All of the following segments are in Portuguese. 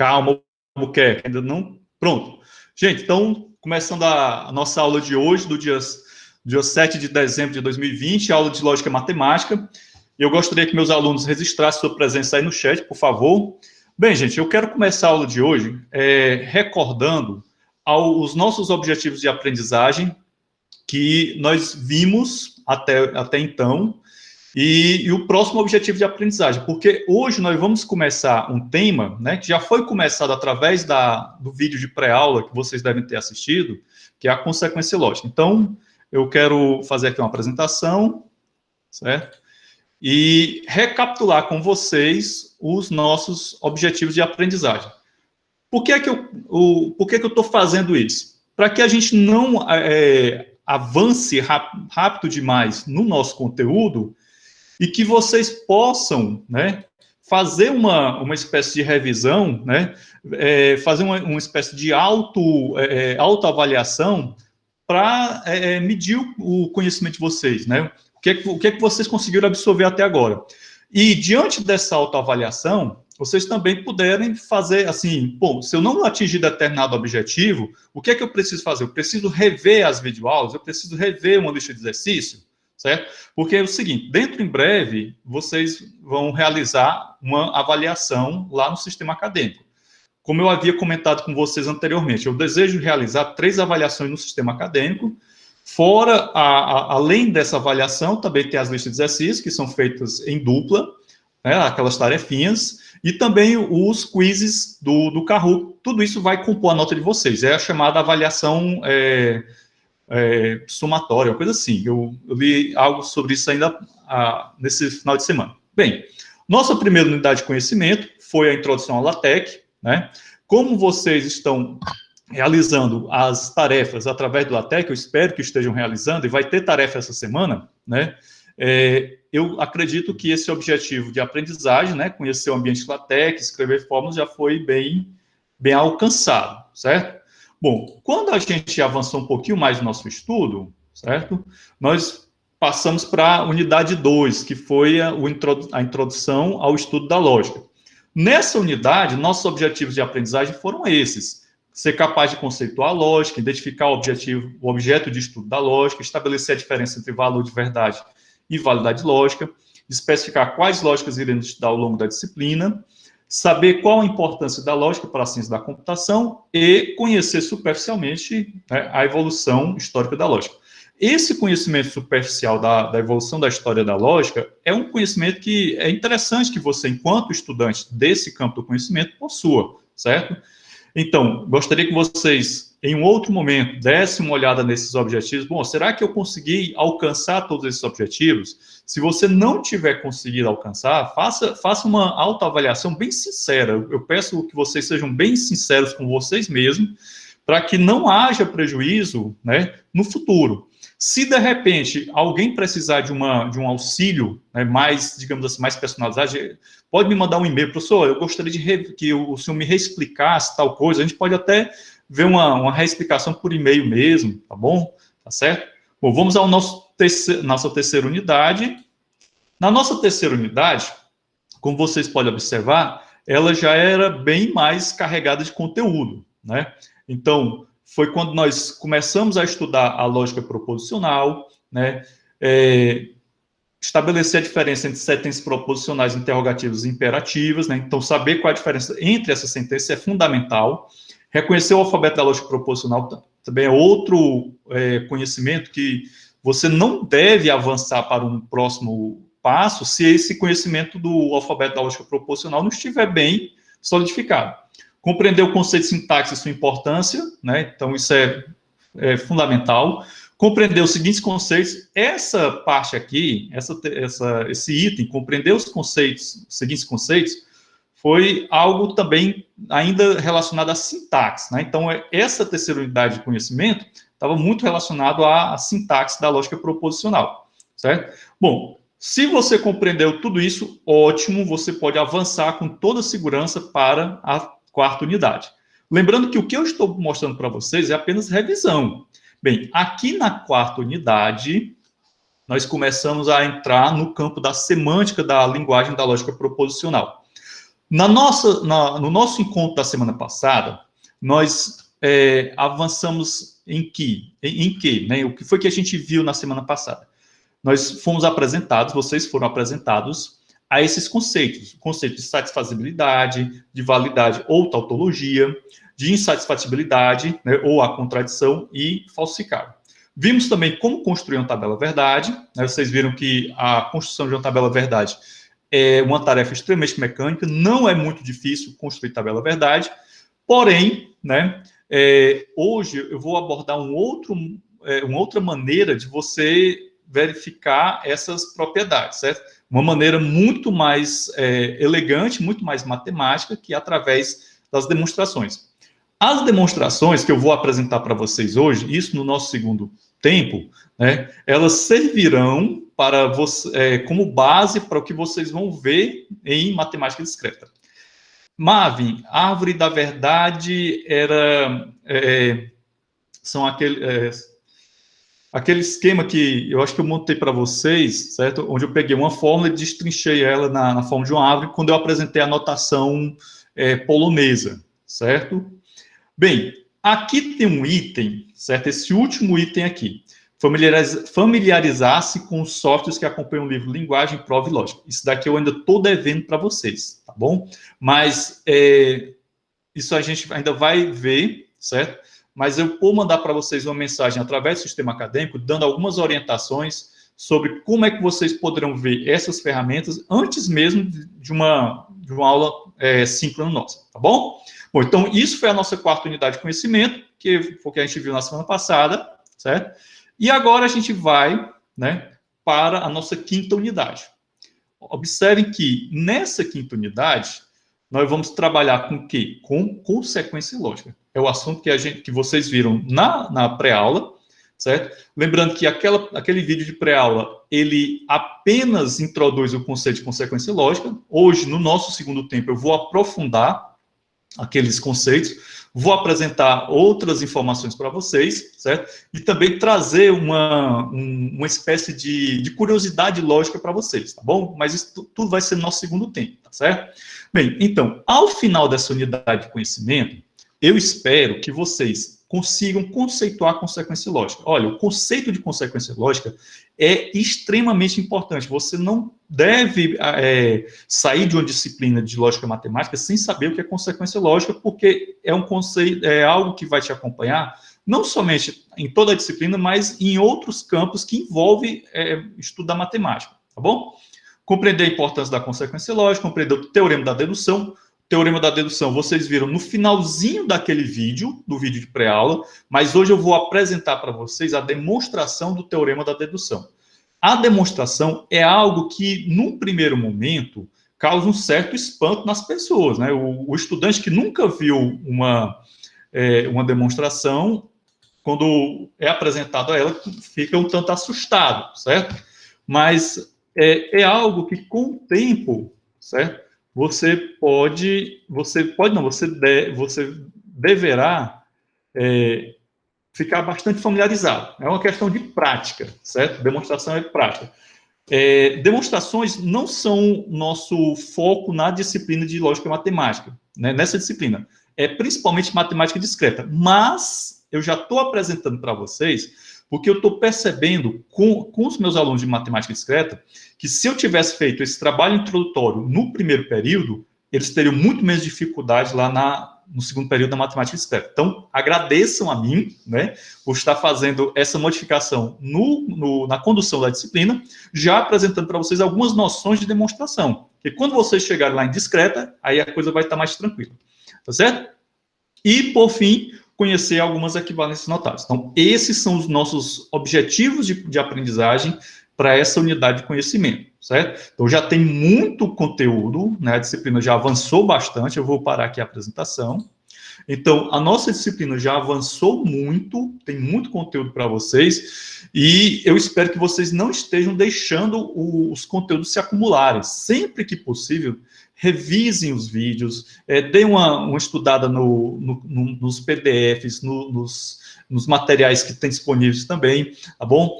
Calma, Albuquerque, ainda não... Pronto. Gente, então, começando a nossa aula de hoje, do dia 7 de dezembro de 2020, aula de Lógica Matemática. Eu gostaria que meus alunos registrassem sua presença aí no chat, por favor. Bem, gente, eu quero começar a aula de hoje recordando os nossos objetivos de aprendizagem que nós vimos até então, e o próximo objetivo de aprendizagem, porque hoje nós vamos começar um tema, né, que já foi começado através do vídeo de pré-aula que vocês devem ter assistido, que é a consequência lógica. Então, eu quero fazer aqui uma apresentação, certo? E recapitular com vocês os nossos objetivos de aprendizagem. Por que eu estou fazendo isso? Para que a gente não avance rápido demais no nosso conteúdo e que vocês possam, né, fazer uma espécie de revisão, né, fazer uma espécie de autoavaliação para medir o conhecimento de vocês, né? O que é que vocês conseguiram absorver até agora? E, diante dessa autoavaliação, vocês também puderem fazer assim, bom, se eu não atingir determinado objetivo, o que é que eu preciso fazer? Eu preciso rever as videoaulas, eu preciso rever uma lista de exercício, certo? Porque é o seguinte, dentro em breve, vocês vão realizar uma avaliação lá no sistema acadêmico. Como eu havia comentado com vocês anteriormente, eu desejo realizar 3 avaliações no sistema acadêmico. Fora, além dessa avaliação, também tem as listas de exercícios, que são feitas em dupla, né, aquelas tarefinhas, e também os quizzes do Kahoot. Tudo isso vai compor a nota de vocês. É a chamada avaliação somatória, uma coisa assim. Eu li algo sobre isso ainda nesse final de semana. Bem, nossa primeira unidade de conhecimento foi a introdução ao LaTeX, né? Como vocês estão realizando as tarefas através do LaTeX, eu espero que estejam realizando, e vai ter tarefa essa semana, né? Eu acredito que esse objetivo de aprendizagem, né, conhecer o ambiente LaTeX, escrever fórmulas, já foi bem alcançado, certo? Bom, quando a gente avançou um pouquinho mais no nosso estudo, certo? Nós passamos para a unidade 2, que foi a introdução ao estudo da lógica. Nessa unidade, nossos objetivos de aprendizagem foram esses: ser capaz de conceituar a lógica, identificar o objeto de estudo da lógica, estabelecer a diferença entre valor de verdade e validade lógica, especificar quais lógicas iremos estudar ao longo da disciplina, saber qual a importância da lógica para a ciência da computação e conhecer superficialmente, né, a evolução histórica da lógica. Esse conhecimento superficial da evolução da história da lógica é um conhecimento que é interessante que você, enquanto estudante desse campo do conhecimento, possua, certo? Então, gostaria que vocês, em um outro momento, dessem uma olhada nesses objetivos. Bom, será que eu consegui alcançar todos esses objetivos? Se você não tiver conseguido alcançar, faça uma autoavaliação bem sincera. Eu peço que vocês sejam bem sinceros com vocês mesmos, para que não haja prejuízo, né, no futuro. Se, de repente, alguém precisar de um auxílio, né, mais, digamos assim, mais personalizado, pode me mandar um e-mail: professor, eu gostaria que o senhor me reexplicasse tal coisa. A gente pode até ver uma reexplicação por e-mail mesmo, tá bom? Tá certo? Bom, vamos à nossa terceira unidade. Na nossa terceira unidade, como vocês podem observar, ela já era bem mais carregada de conteúdo, né? Então, foi quando nós começamos a estudar a lógica proposicional, né? Estabelecer a diferença entre sentenças proposicionais, interrogativas e imperativas, né? Então, saber qual a diferença entre essas sentenças é fundamental. Reconhecer o alfabeto da lógica proposicional também é outro conhecimento que você não deve avançar para um próximo passo se esse conhecimento do alfabeto da lógica proposicional não estiver bem solidificado. Compreender o conceito de sintaxe e sua importância, né? Então, isso é fundamental. Compreender os seguintes conceitos. Essa parte aqui, esse item, compreender os seguintes conceitos, foi algo também ainda relacionado à sintaxe, né? Então, essa terceira unidade de conhecimento estava muito relacionado à sintaxe da lógica proposicional, certo? Bom, se você compreendeu tudo isso, ótimo, você pode avançar com toda segurança para a quarta unidade. Lembrando que o que eu estou mostrando para vocês é apenas revisão. Bem, aqui na quarta unidade, nós começamos a entrar no campo da semântica da linguagem da lógica proposicional. No nosso encontro da semana passada, nós avançamos em que, né? O que foi que a gente viu na semana passada? Nós fomos apresentados, vocês foram apresentados a esses conceitos. O conceito de satisfazibilidade, de validade ou tautologia, de insatisfatibilidade, né, ou a contradição e falsificado. Vimos também como construir uma tabela verdade, né? Vocês viram que a construção de uma tabela verdade é uma tarefa extremamente mecânica, não é muito difícil construir tabela verdade, porém, né, hoje eu vou abordar uma outra maneira de você verificar essas propriedades, certo? Uma maneira muito mais elegante, muito mais matemática, que é através das demonstrações. As demonstrações que eu vou apresentar para vocês hoje, isso no nosso segundo tempo, né, elas servirão para você, como base para o que vocês vão ver em matemática discreta. Marvin, árvore da verdade são aquele esquema que eu acho que eu montei para vocês, certo? Onde eu peguei uma fórmula e destrinchei ela na forma de uma árvore, quando eu apresentei a notação polonesa, certo? Bem, aqui tem um item, certo? Esse último item aqui. Familiarizar-se com os softwares que acompanham o livro Linguagem, Prova e Lógica. Isso daqui eu ainda estou devendo para vocês, tá bom? Mas isso a gente ainda vai ver, certo? Mas eu vou mandar para vocês uma mensagem através do sistema acadêmico, dando algumas orientações sobre como é que vocês poderão ver essas ferramentas antes mesmo de uma aula síncrona nossa, tá bom? Bom, então isso foi a nossa quarta unidade de conhecimento, que foi o que a gente viu na semana passada, certo? E agora a gente vai, né, para a nossa quinta unidade. Observem que nessa quinta unidade, nós vamos trabalhar com o quê? Com consequência lógica. É o assunto que vocês viram na pré-aula, certo? Lembrando que aquele vídeo de pré-aula, ele apenas introduz o conceito de consequência lógica. Hoje, no nosso segundo tempo, eu vou aprofundar aqueles conceitos, vou apresentar outras informações para vocês, certo? E também trazer uma espécie de curiosidade lógica para vocês, tá bom? Mas isso tudo vai ser no nosso segundo tempo, tá certo? Bem, então, ao final dessa unidade de conhecimento, eu espero que vocês consigam conceituar a consequência lógica. Olha, o conceito de consequência lógica é extremamente importante. Você não deve sair de uma disciplina de lógica matemática sem saber o que é consequência lógica, porque é um conceito, é algo que vai te acompanhar não somente em toda a disciplina, mas em outros campos que envolvem estudo da matemática, tá bom? Compreender a importância da consequência lógica, compreender o teorema da dedução. Teorema da dedução, vocês viram no finalzinho daquele vídeo, do vídeo de pré-aula, mas hoje eu vou apresentar para vocês a demonstração do teorema da dedução. A demonstração é algo que, num primeiro momento, causa um certo espanto nas pessoas, né? O estudante que nunca viu uma demonstração, quando é apresentado a ela, fica um tanto assustado, certo? Mas é algo que, com o tempo, certo? Você deverá ficar bastante familiarizado. É uma questão de prática, certo? Demonstração é prática. Demonstrações não são nosso foco na disciplina de lógica e matemática, né? Nessa disciplina. É principalmente matemática discreta, mas eu já estou apresentando para vocês porque eu estou percebendo com os meus alunos de matemática discreta que se eu tivesse feito esse trabalho introdutório no primeiro período, eles teriam muito menos dificuldade lá no segundo período da matemática discreta. Então, agradeçam a mim, né, por estar fazendo essa modificação na condução da disciplina, já apresentando para vocês algumas noções de demonstração. Porque quando vocês chegarem lá em discreta, aí a coisa vai estar mais tranquila. Tá certo? E, por fim, conhecer algumas equivalências notáveis. Então, esses são os nossos objetivos de aprendizagem para essa unidade de conhecimento, certo? Então, já tem muito conteúdo, né? A disciplina já avançou bastante, eu vou parar aqui a apresentação. Então, a nossa disciplina já avançou muito, tem muito conteúdo para vocês, e eu espero que vocês não estejam deixando os conteúdos se acumularem. Sempre que possível, revisem os vídeos, deem uma estudada nos PDFs, nos materiais que tem disponíveis também, tá bom?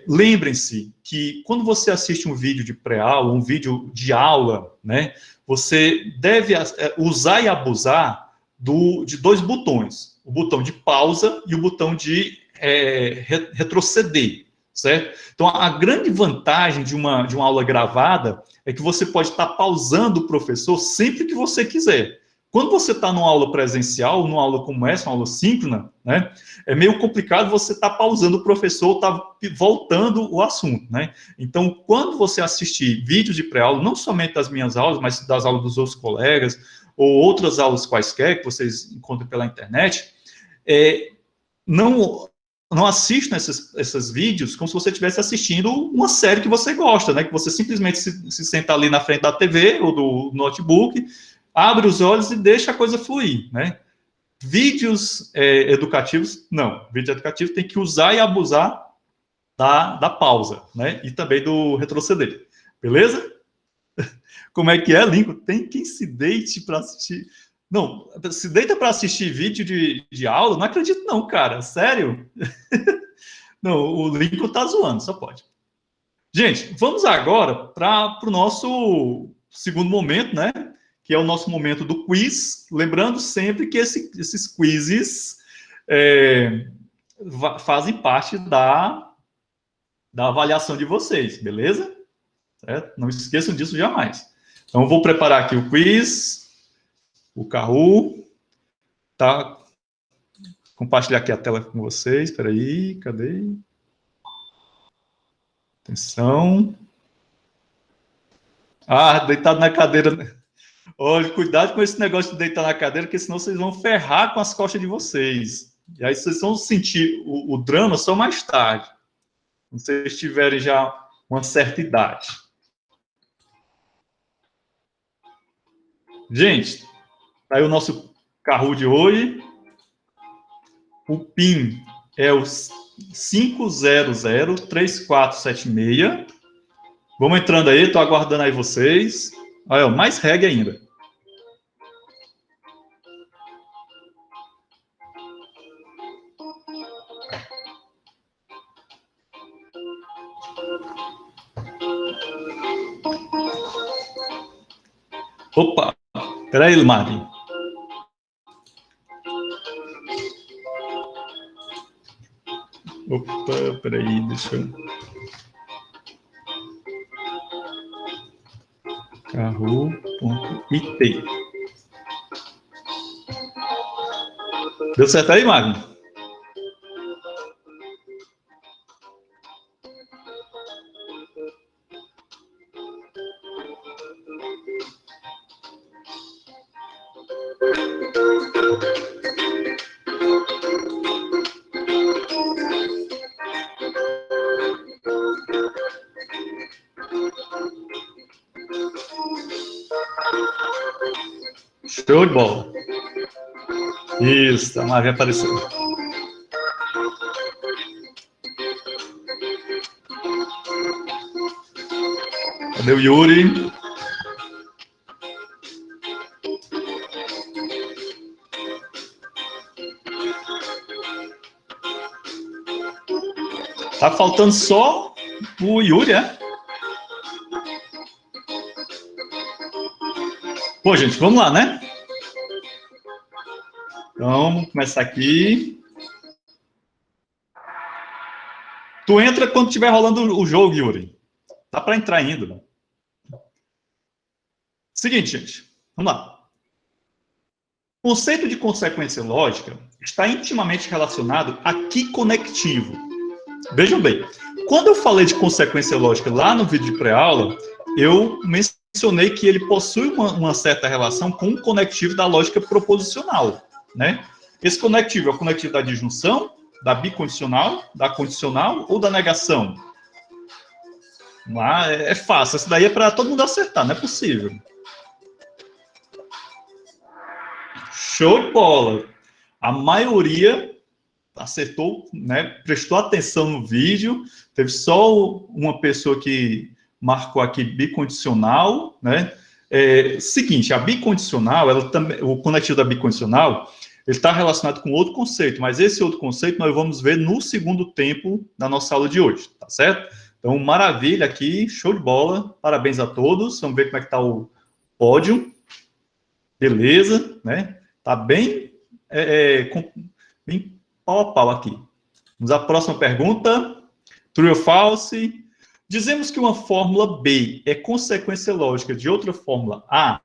Lembrem-se que quando você assiste um vídeo de pré-aula, um vídeo de aula, né, você deve usar e abusar de dois botões, o botão de pausa e o botão de retroceder, certo? Então, a grande vantagem de uma aula gravada é que você pode estar pausando o professor sempre que você quiser. Quando você está numa aula presencial, numa aula como essa, uma aula síncrona, né, é meio complicado você estar pausando o professor, estar voltando o assunto, né? Então, quando você assistir vídeos de pré-aula, não somente das minhas aulas, mas das aulas dos outros colegas, ou outras aulas quaisquer que vocês encontram pela internet, não assistam esses vídeos como se você estivesse assistindo uma série que você gosta, né? Que você simplesmente se senta ali na frente da TV ou do notebook, abre os olhos e deixa a coisa fluir, né? Vídeos educativos, não. Vídeo educativo tem que usar e abusar da pausa, né? E também do retroceder. Beleza? Como é que é, Lincoln? Tem quem se deite para assistir... Não, se deita para assistir vídeo de aula? Não acredito não, cara. Sério? Não, o Lincoln tá zoando, só pode. Gente, vamos agora para o nosso segundo momento, né? Que é o nosso momento do quiz. Lembrando sempre que esses quizzes fazem parte da avaliação de vocês, beleza? Certo? Não esqueçam disso jamais. Então, eu vou preparar aqui o quiz. O Kahoot, tá? Compartilhar aqui a tela com vocês. Espera aí, cadê? Atenção. Ah, deitado na cadeira. Olha, cuidado com esse negócio de deitar na cadeira, porque senão vocês vão ferrar com as costas de vocês. E aí vocês vão sentir o drama só mais tarde. Quando vocês tiverem já uma certa idade. Gente, aí o nosso Kahoot de hoje. O PIN é o 5003476. Vamos entrando aí, estou aguardando aí vocês. Olha, mais reggae ainda. Opa, peraí, Marvin. Opa, peraí, deixa eu... Kahoot.it. Deu certo aí, Marvin? Show de bola. Isso, a Marvin apareceu. Cadê o Yuri? Tá faltando só o Yuri, é? Pô, gente, vamos lá, né? Então, vamos começar aqui. Tu entra quando estiver rolando o jogo, Yuri. Tá para entrar ainda. Seguinte, gente. Vamos lá. O conceito de consequência lógica está intimamente relacionado a que conectivo. Vejam bem. Quando eu falei de consequência lógica lá no vídeo de pré-aula, eu mencionei que ele possui uma certa relação com o conectivo da lógica proposicional, né? Esse conectivo é o conectivo da disjunção, da bicondicional, da condicional ou da negação? Ah, é fácil, isso daí é para todo mundo acertar, não é possível. Show de bola! A maioria acertou, né? Prestou atenção no vídeo, teve só uma pessoa que marcou aqui bicondicional, né? Seguinte, a bicondicional, ela também, o conectivo da bicondicional, ele está relacionado com outro conceito, mas esse outro conceito nós vamos ver no segundo tempo da nossa aula de hoje, tá certo? Então, maravilha aqui, show de bola, parabéns a todos, vamos ver como é que está o pódio. Beleza, né? Tá bem, bem pau a pau aqui. Vamos à próxima pergunta. True ou false? Dizemos que uma fórmula B é consequência lógica de outra fórmula A,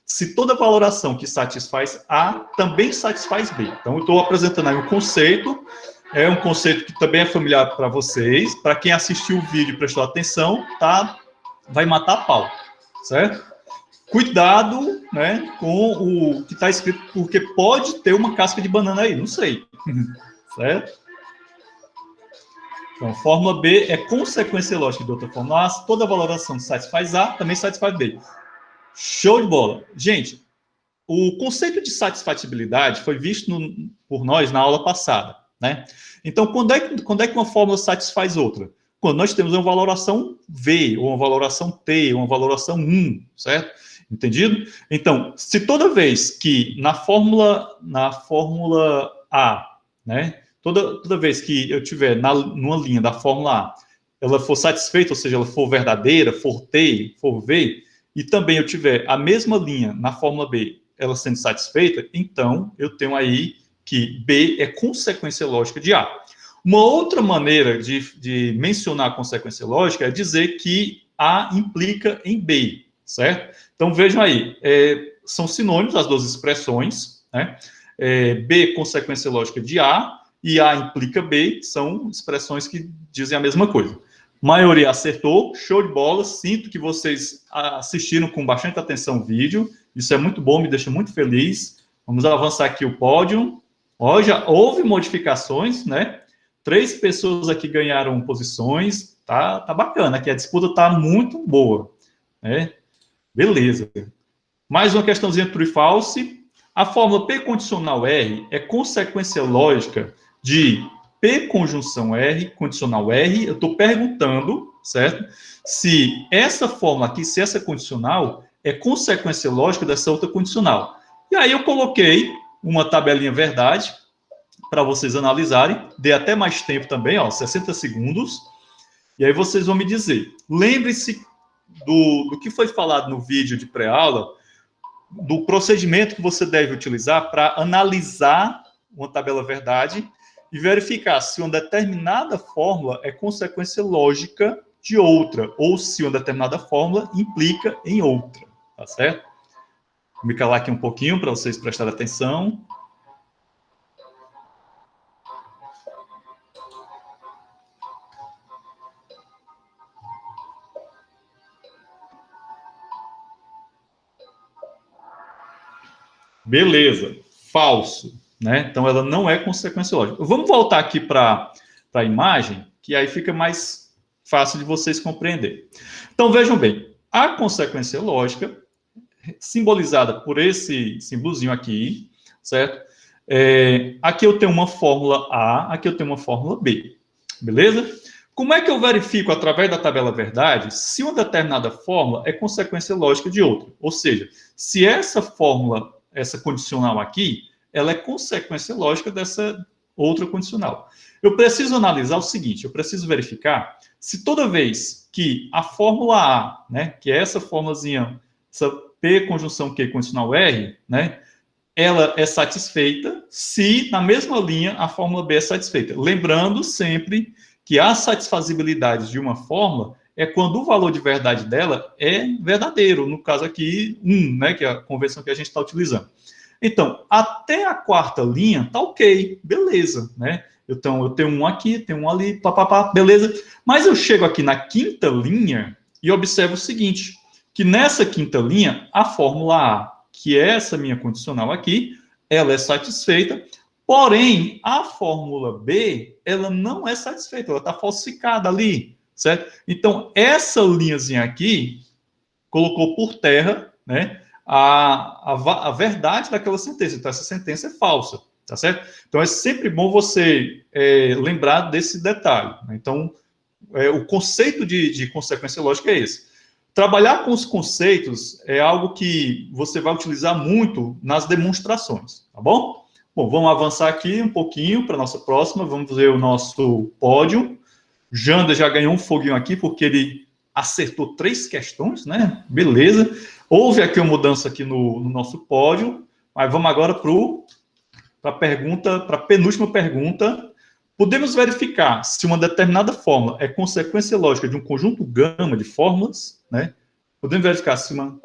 se toda valoração que satisfaz A também satisfaz B. Então, eu estou apresentando aí um conceito, é um conceito que também é familiar para vocês. Para quem assistiu o vídeo e prestou atenção, tá? Vai matar a pau, certo? Cuidado, né, com o que está escrito, porque pode ter uma casca de banana aí, não sei, certo? Então, fórmula B é consequência lógica de outra fórmula A, se toda valoração satisfaz A, também satisfaz B. Show de bola. Gente, o conceito de satisfatibilidade foi visto por nós na aula passada, né? Então, quando é que uma fórmula satisfaz outra? Quando nós temos uma valoração V, ou uma valoração T, ou uma valoração 1, certo? Entendido? Então, se toda vez que na fórmula A, né? Toda vez que eu tiver numa linha da fórmula A, ela for satisfeita, ou seja, ela for verdadeira, for T, for V, e também eu tiver a mesma linha na fórmula B, ela sendo satisfeita, então eu tenho aí que B é consequência lógica de A. Uma outra maneira de mencionar a consequência lógica é dizer que A implica em B, certo? Então vejam aí, são sinônimos as duas expressões, né? B consequência lógica de A e A implica B, são expressões que dizem a mesma coisa. Maioria acertou, show de bola, sinto que vocês assistiram com bastante atenção o vídeo, isso é muito bom, me deixa muito feliz. Vamos avançar aqui o pódio. Ó, já houve modificações, né? 3 pessoas aqui ganharam posições, tá bacana, aqui a disputa tá muito boa, né? Beleza. Mais uma questãozinha true e false. A fórmula P condicional R é consequência lógica de P conjunção R, condicional R. Eu estou perguntando, certo? Se essa fórmula aqui, se essa condicional é consequência lógica dessa outra condicional. E aí eu coloquei uma tabelinha verdade para vocês analisarem. Dei até mais tempo também, ó, 60 segundos. E aí vocês vão me dizer. Lembre-se do que foi falado no vídeo de pré-aula, do procedimento que você deve utilizar para analisar uma tabela verdade e verificar se uma determinada fórmula é consequência lógica de outra, ou se uma determinada fórmula implica em outra, tá certo? Vou me calar aqui um pouquinho para vocês prestarem atenção. Beleza, falso, né? Então ela não é consequência lógica. Vamos voltar aqui para a imagem, que aí fica mais fácil de vocês compreenderem. Então vejam bem, a consequência lógica, simbolizada por esse símbolozinho aqui, certo? Aqui eu tenho uma fórmula A, aqui eu tenho uma fórmula B, beleza? Como é que eu verifico, através da tabela verdade, se uma determinada fórmula é consequência lógica de outra? Ou seja, se essa fórmula, essa condicional aqui, ela é consequência lógica dessa outra condicional. Eu preciso analisar o seguinte, eu preciso verificar se toda vez que a fórmula A, né, que é essa formulazinha, essa P conjunção Q condicional R, né, ela é satisfeita se, na mesma linha, a fórmula B é satisfeita. Lembrando sempre que a satisfazibilidade de uma fórmula é quando o valor de verdade dela é verdadeiro, no caso aqui, 1, né, que é a convenção que a gente está utilizando. Então, até a quarta linha, tá ok, beleza, né? Então, eu tenho um aqui, tenho um ali, papapá, beleza. Mas eu chego aqui na quinta linha e observo o seguinte, que nessa quinta linha, a fórmula A, que é essa minha condicional aqui, ela é satisfeita, porém, a fórmula B, ela não é satisfeita, ela está falsificada ali, certo? Então, essa linhazinha aqui colocou por terra, né, a verdade daquela sentença. Então, essa sentença é falsa, tá certo? Então, é sempre bom você lembrar desse detalhe, né? Então, o conceito de consequência lógica é esse. Trabalhar com os conceitos é algo que você vai utilizar muito nas demonstrações, tá bom? Bom, vamos avançar aqui um pouquinho para a nossa próxima. Vamos ver o nosso pódio. Janda já ganhou um foguinho aqui, porque ele acertou 3 questões, né? Beleza. Houve aqui uma mudança aqui no nosso pódio, mas vamos agora para a penúltima pergunta. Podemos verificar se uma determinada fórmula é consequência lógica de um conjunto gama de fórmulas, né? Podemos verificar se uma...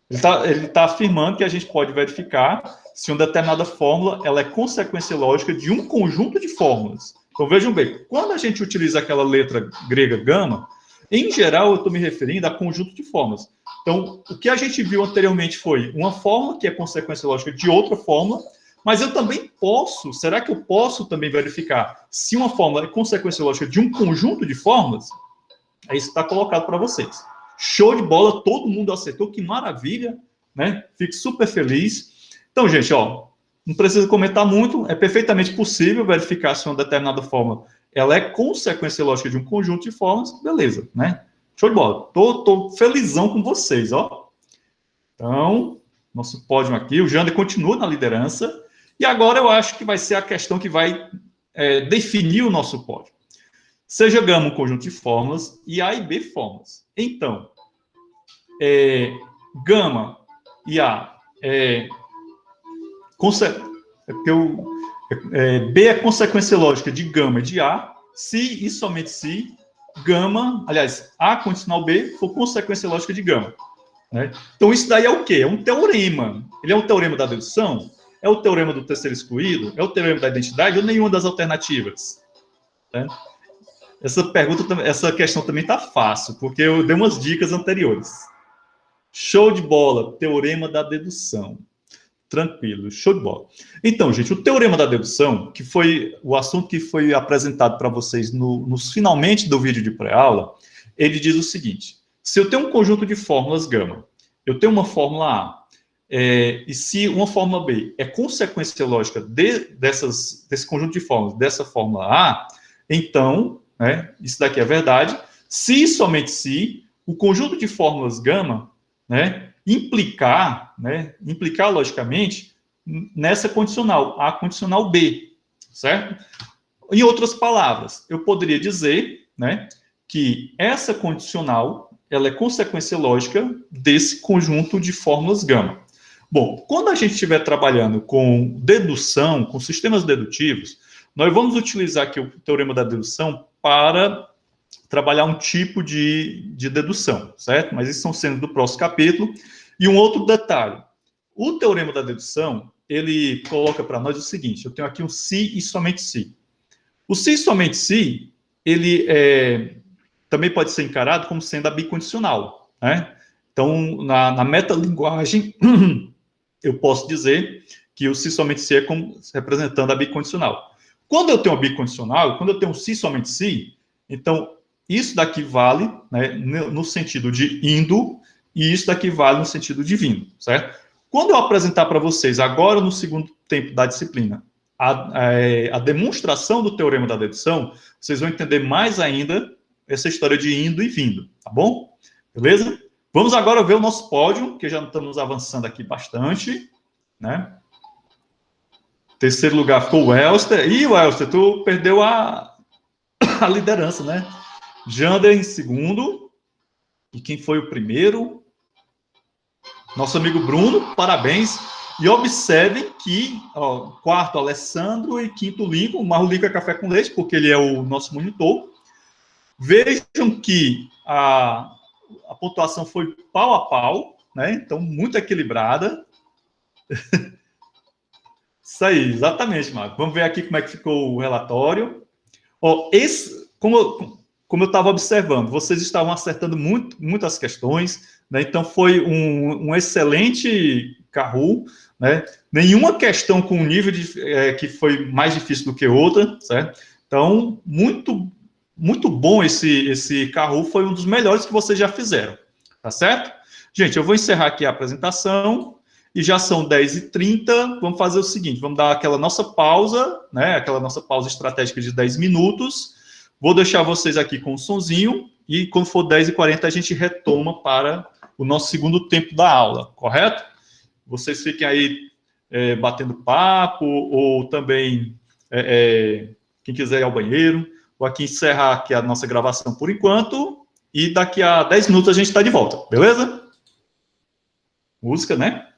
Ele tá afirmando que a gente pode verificar se uma determinada fórmula ela é consequência lógica de um conjunto de fórmulas. Então, vejam bem, quando a gente utiliza aquela letra grega gama, em geral, eu estou me referindo a conjunto de fórmulas. Então, o que a gente viu anteriormente foi uma fórmula que é consequência lógica de outra fórmula, mas eu também posso, será que eu posso também verificar se uma fórmula é consequência lógica de um conjunto de fórmulas? Aí isso está colocado para vocês. Show de bola, todo mundo acertou, que maravilha, né? Fico super feliz. Então, gente, ó, não precisa comentar muito, é perfeitamente possível verificar se uma determinada fórmula ela é consequência lógica de um conjunto de fórmulas, beleza, né? Show de bola. Tô felizão com vocês, ó. Então, nosso pódio aqui, o Jander continua na liderança, e agora eu acho que vai ser a questão que vai definir o nosso pódio. Seja gama um conjunto de fórmulas e A e B fórmulas. Então, gama e A B é consequência lógica de gama e de A, se e somente se gama, aliás, A condicional B for consequência lógica de gama. Né? Então, isso daí é o quê? É um teorema. Ele é um teorema da dedução? É o teorema do terceiro excluído? É o teorema da identidade ou nenhuma das alternativas? Né? Essa questão também está fácil, porque eu dei umas dicas anteriores. Show de bola, teorema da dedução. Tranquilo, show de bola. Então, gente, o teorema da dedução, que foi o assunto que foi apresentado para vocês nos finalmente do vídeo de pré-aula, ele diz o seguinte: se eu tenho um conjunto de fórmulas gama, eu tenho uma fórmula A, e se uma fórmula B é consequência lógica desse conjunto de fórmulas, dessa fórmula A, então, né, isso daqui é verdade, se e somente se o conjunto de fórmulas gama, né, implicar logicamente nessa condicional, a condicional B, certo? Em outras palavras, eu poderia dizer, né, que essa condicional ela é consequência lógica desse conjunto de fórmulas gama. Bom, quando a gente estiver trabalhando com dedução, com sistemas dedutivos, nós vamos utilizar aqui o teorema da dedução para trabalhar um tipo de dedução, certo? Mas isso são cenas do próximo capítulo. E um outro detalhe, o teorema da dedução, ele coloca para nós o seguinte: eu tenho aqui um se e somente se. O se e somente se, ele também pode ser encarado como sendo a bicondicional, né? Então, na metalinguagem, eu posso dizer que o se somente se é como representando a bicondicional. Quando eu tenho a bicondicional, quando eu tenho um se somente se, então, isso daqui vale, né, no sentido de indo, e isso daqui vale no sentido de vindo, certo? Quando eu apresentar para vocês, agora no segundo tempo da disciplina, a demonstração do teorema da dedução, vocês vão entender mais ainda essa história de indo e vindo, tá bom? Beleza? Vamos agora ver o nosso pódio, que já estamos avançando aqui bastante, né? Terceiro lugar ficou o Elster. Ih, Elster, tu perdeu a liderança, né? Jander em segundo. E quem foi o primeiro? Nosso amigo Bruno, parabéns. E observem que, ó, quarto, Alessandro, e quinto, Lincoln. O Marro Lincoln é café com leite, porque ele é o nosso monitor. Vejam que a pontuação foi pau a pau, né? Então, muito equilibrada. Isso aí, exatamente, Marco. Vamos ver aqui como é que ficou o relatório. Ó, como eu estava observando, vocês estavam acertando muitas questões, né? Então foi um excelente Kahoot, né? Nenhuma questão com um nível que foi mais difícil do que outra, certo? Então, muito bom esse Kahoot, foi um dos melhores que vocês já fizeram, tá certo? Gente, eu vou encerrar aqui a apresentação, e já são 10h30, vamos fazer o seguinte, vamos dar aquela nossa pausa, né? Aquela nossa pausa estratégica de 10 minutos. Vou deixar vocês aqui com o sonzinho e quando for 10h40 a gente retoma para o nosso segundo tempo da aula, correto? Vocês fiquem aí batendo papo ou também quem quiser ir ao banheiro. Vou aqui encerrar aqui a nossa gravação por enquanto e daqui a 10 minutos a gente está de volta, beleza? Música, né?